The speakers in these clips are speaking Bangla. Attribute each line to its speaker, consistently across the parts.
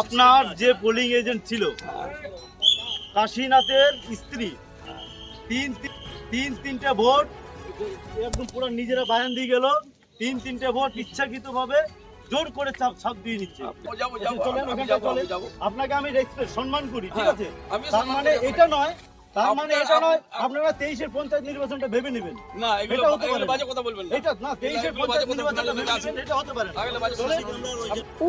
Speaker 1: আপনার যে পোলিং এজেন্ট ছিল কাশীনাথের স্ত্রী তিনটে ভোট একদম পুরো নিজেরা বায়ান দিয়ে গেল। তিনটে ভোট ইচ্ছাকৃতভাবে জোর করে ছাপ দিয়ে নিচ্ছে। আপনাকে আমি সম্মান করি, ঠিক আছে? তার মানে এটা নয় আপনারা 23-এর পঞ্চায়েত নির্বাচনটা ভেবে নেবেন না। এগুলো বাজে কথা বলবেন না। এটা না, 23-এর পঞ্চায়েত নির্বাচনটা ভেবে নেবেন, এটা হতে পারে না।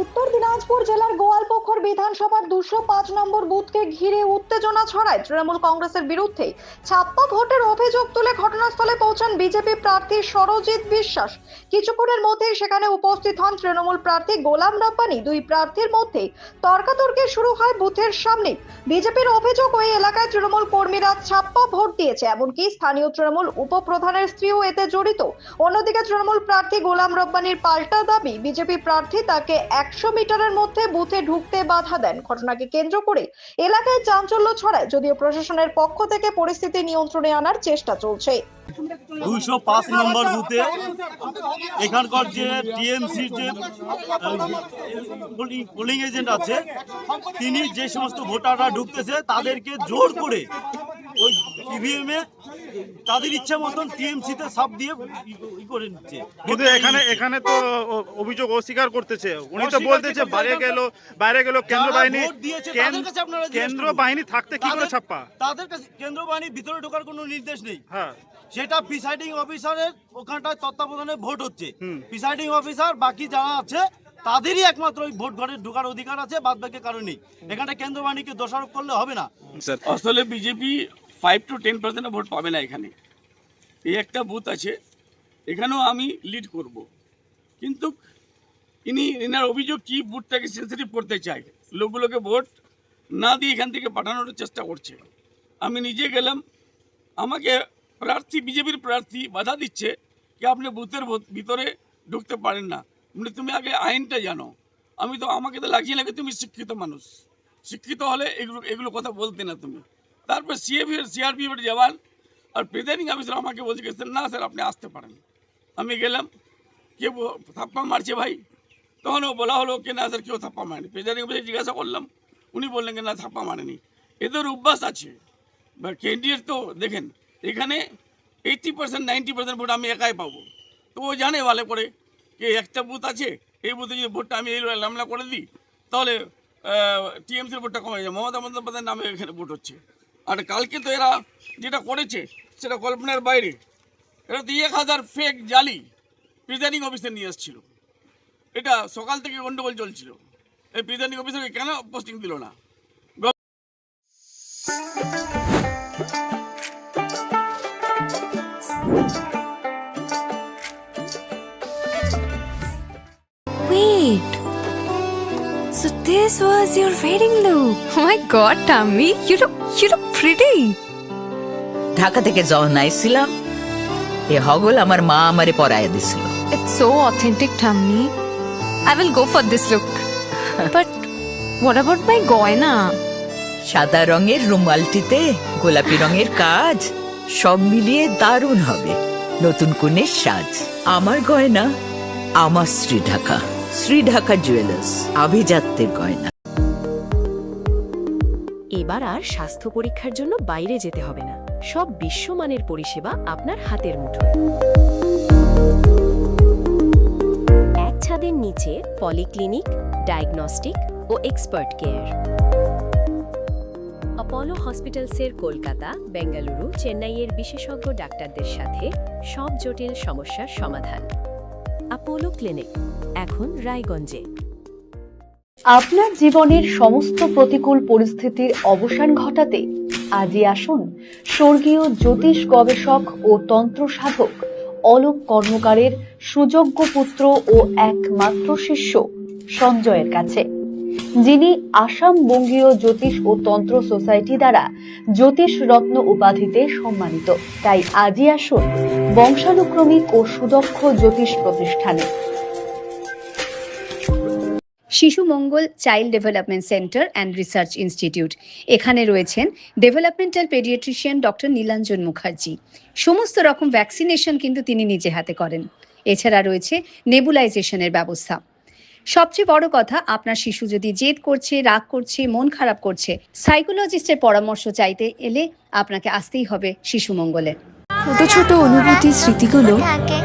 Speaker 2: উত্তর দিনাজপুর জেলার গোয়ালপুকুর বিধানসভার 205 নম্বর বুথকে ঘিরে উত্তেজনা ছড়ায় তৃণমূল কংগ্রেসের বিরুদ্ধে। ছাপ্পা ভোটের অভিযোগ তুলে ঘটনাস্থলে পৌঁছান বিজেপি প্রার্থী সরজিৎ বিশ্বাস। কিছুক্ষণের মধ্যেই সেখানে উপস্থিত হন তৃণমূল প্রার্থী গোলাম রাব্বানি। দুই প্রার্থীর মধ্যে তর্কাতর্কি শুরু হয় বুথের সামনে। বিজেপির অভিযোগ, ওই এলাকায় তৃণমূল কর্মীরা ছাপ্পা ভোট দিয়েছে, এমনকি স্থানীয় তৃণমূল উপপ্রধানের স্ত্রীও এতে জড়িত। অন্যদিকে তৃণমূল প্রার্থী গোলাম রাব্বানির পাল্টা দাবি, বিজেপি প্রার্থী তাকে 100 মিটারের মধ্যে বুথে ঢুকতে বাধা দেন। ঘটনাকে কেন্দ্র করে এলাকায় চাঞ্চল্য ছড়ায়, যদিও প্রশাসনের পক্ষ থেকে পরিস্থিতি নিয়ন্ত্রণে আনার চেষ্টা চলছে।
Speaker 1: 205 নম্বর বুথে এখানকার যে টিএমসির যে পোলিং এজেন্ট আছে, তিনি যে সমস্ত ভোটাররা ঢুকতেছে তাদেরকে জোর করে ওই ইভিএম এ তাদের ইচ্ছা মতন টিএমসিতে সাপ দিয়ে করে নিচ্ছে।
Speaker 3: কিন্তু এখানে তো অভিযোগ অস্বীকার করতেছে। উনি তো বলতেছে বাইরে গেল কেন্দ্র বাহিনী থাকতে কি করে ছাপ্পা।
Speaker 1: তাদের কাছে কেন্দ্র বাহিনী ভিতরে ঢোকার কোনো নির্দেশ নেই। হ্যাঁ, সেটা প্রিসাইডিং অফিসারের ওখানটায় তত্ত্বাবধানে ভোট হচ্ছে। প্রিসাইডিং অফিসার বাকি যারা আছে তাদেরই একমাত্র ওই ভোট ঘরে ঢোকার অধিকার আছে, বাদ বাকি কারণ নেই। এখানটা কেন্দ্র বাহিনীকে দোষারোপ করলে হবে না।
Speaker 4: আসলে বিজেপি 5 to 10% ভোট পাবে না এখানে। এই একটা বুথ আছে, এখানেও আমি লিড করব, কিন্তু এনার অভিযোগ কি বুথটাকে সেন্সিটিভ করতে চায়, লোকগুলোকে ভোট না দিয়ে এখান থেকে পাঠানোর চেষ্টা করছে। আমি নিজে গেলাম, আমাকে বিজেপির প্রার্থী বাধা দিচ্ছে কি আপনি বুথের ভিতরে ঢুকতে পারেন না, তুমি আগে আইনটা জানো। আমাকে তো লাগিয়ে লাগে তুমি শিক্ষিত মানুষ, শিক্ষিত হলে এগুলো কথা বলতে না তুমি। তারপর সিআরপিএফের জওয়ান আর প্রিজাইডিং অফিসার আমাকে বলছে না স্যার আপনি আসতে পারেন। আমি গেলাম, কে থাপ্পা মারছে ভাই? তখন বলা হলো কি না স্যার কেউ থাপ্পা মারেনি। প্রিজাইডিং অফিসার জিজ্ঞাসা করলাম, উনি বললেন কি না থাপ্পা মারেনি। এদের অভ্যাস আছে বা ক্যান্ডিডেট তো দেখেন এখানে 80% 90% ভোট আমি একাই পাবো। তো ও জানে ভালো করে যে একটা বুথ আছে, এই বুথে যদি ভোটটা আমি এই লামলা করে দিই তাহলে টিএমসির ভোটটা কমে যায়। মমতা বন্দ্যোপাধ্যায়ের নামে এখানে ভোট হচ্ছে। আর কালকে তো এরা যেটা করেছে সেটা কল্পনার বাইরে। এরা তো 1000 ফেক জালি প্রিজাইডিং অফিসে নিয়ে এসেছিল। এটা সকাল থেকে গন্ডগোল চলছিল। এই প্রিজাইডিং অফিসারকে কেন পোস্টিং দিল না?
Speaker 5: Wait, so this was your wedding look? Oh my god, Tammy, you look pretty.
Speaker 6: Dhaka থেকে যখন আইছিলাম এ হগল আমার মা আমারে পরাইয়া দিছিল।
Speaker 5: It's so authentic, Tammy. I will go for this look. But what about my goina?
Speaker 6: সাদা রঙের রুমালটিতে গোলাপি রঙের কাজ, সব মিলিয়ে দারুণ হবে নতুন কনের সাজ। আমার গয়না আমার শ্রীঢাকা জুয়েলার্স, আভিজাত্যের গয়না।
Speaker 7: এবার আর স্বাস্থ্য পরীক্ষার জন্য বাইরে যেতে হবে না, সব বিশ্বমানের পরিষেবা আপনার হাতের মুঠোয়। এক ছাদের নিচে পলিক্লিনিক, ডায়াগনস্টিক ও এক্সপার্ট কেয়ার। অপোলো হসপিটালসের কলকাতা, বেঙ্গালুরু, চেন্নাইয়ের বিশেষজ্ঞ ডাক্তারদের সাথে সব জটিল সমস্যার সমাধান। অপোলো ক্লিনিক এখন রায়গঞ্জে।
Speaker 2: আপনার জীবনের সমস্ত প্রতিকূল পরিস্থিতির অবসান ঘটাতে আজই আসুন স্বর্গীয় জ্যোতিষ গবেষক ও তন্ত্র সাধক অলোক কর্মকারের সুযোগ্য পুত্র ও একমাত্র শিষ্য সঞ্জয়ের কাছে, যিনি আসাম বঙ্গীয় জ্যোতিষ ও তন্ত্র সোসাইটি দ্বারা জ্যোতিষ রত্ন উপাধিতে সম্মানিত। তাই আজই আসুন বংশানুক্রমিক ও সুদক্ষ জ্যোতিষ প্রতিষ্ঠানে।
Speaker 8: Shishu Mangal child development centre and research institute. এখানে রয়েছেন developmental paediatrician doctor Nilanjan Mukherjee. সমস্ত রকম ভ্যাকসিনেশন কিন্তু তিনি নিজে হাতে করেন। এছাড়া রয়েছে নেবুলাইজেশনের ব্যবস্থা। সবচেয়ে বড় কথা, আপনার শিশু যদি জেদ করছে, রাগ করছে, মন খারাপ করছে, সাইকোলজিস্টের পরামর্শ চাইতে এলে আপনাকে আসতেই হবে শিশু মঙ্গলে।
Speaker 5: ছোট ছোট অনুভূতির স্মৃতিগুলো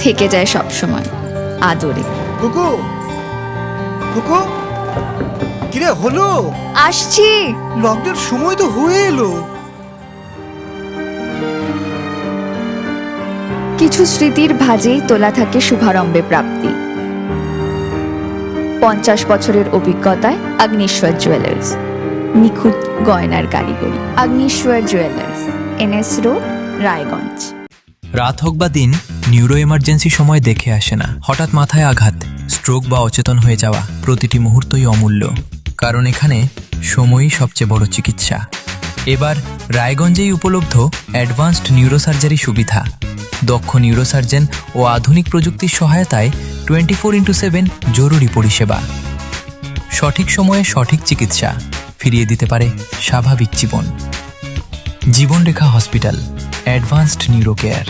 Speaker 5: থেকে যায় সব সময় আদরে।
Speaker 9: কুকু কুকু কিরে হলো?
Speaker 5: আসছি।
Speaker 9: লকডাউন সময় তো হয়ে এলো।
Speaker 5: কিছু স্মৃতির ভাজেই তোলা থাকে শুভারম্ভে প্রাপ্তি। 50 বছরের অভিজ্ঞতায় অগ্নিশ্বর জুয়েলার্স, নিখুঁত গয়নার কারিগরি। Agnishwar jewellers, NS road, Raiganj.
Speaker 10: রাত হোক বা দিন, নিউরো এমার্জেন্সি সময় দেখে আসে না। হঠাৎ মাথায় আঘাত, স্ট্রোক বা অচেতন হয়ে যাওয়া, প্রতিটি মুহূর্তই অমূল্য, কারণ এখানে সময়ই সবচেয়ে বড় চিকিৎসা। এবার রায়গঞ্জেই উপলব্ধ অ্যাডভান্সড নিউরোসার্জারি সুবিধা। দক্ষ নিউরোসার্জন ও আধুনিক প্রযুক্তির সহায়তায় 24x7 জরুরি পরিষেবা। সঠিক সময়ে সঠিক চিকিৎসা ফিরিয়ে দিতে পারে স্বাভাবিক জীবন। জীবনরেখা হসপিটাল, অ্যাডভান্সড নিউরো কেয়ার।